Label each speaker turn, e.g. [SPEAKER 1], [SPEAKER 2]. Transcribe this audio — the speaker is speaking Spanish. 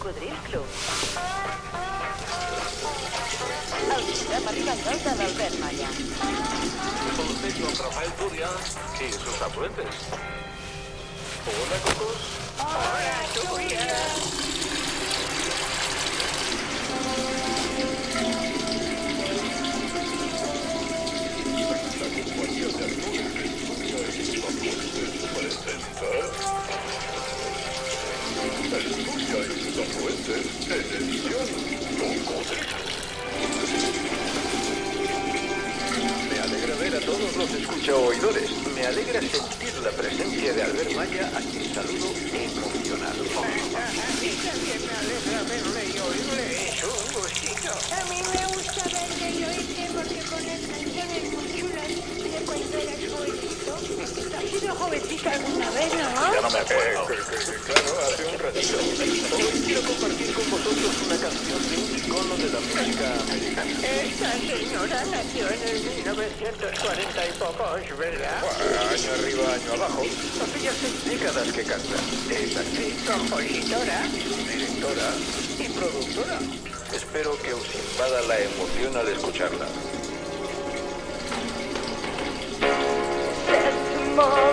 [SPEAKER 1] Cocodril Club. El programa arribant de l'Albert Malla.
[SPEAKER 2] Usted con Rafael Turia y sus afluentes. Hola, Cocos.
[SPEAKER 1] Hola, Turia.
[SPEAKER 2] Me alegra ver a todos los escucha-oidores. Me alegra sentir la presencia de Albert Malla, a quien saludo emocionado.
[SPEAKER 3] A mí también me alegra verle y oírle. Es un gustito.
[SPEAKER 4] A mí me gusta verte y oírte porque pones canciones muy chulas de cuando eras jovencito. ¿Has sido jovencita alguna vez, no?
[SPEAKER 2] Ya no me acuerdo. Claro, hace un ratito. Hoy quiero compartir con vosotros una canción de un icono de la música americana.
[SPEAKER 3] Esta señora nació en el 1940 y pocos, ¿verdad?
[SPEAKER 2] Año arriba, año abajo. Hace ya 6 décadas que canta. Es actriz,
[SPEAKER 3] Compositora.
[SPEAKER 2] directora y productora. Espero que os invada la emoción al escucharla.
[SPEAKER 1] Desmond.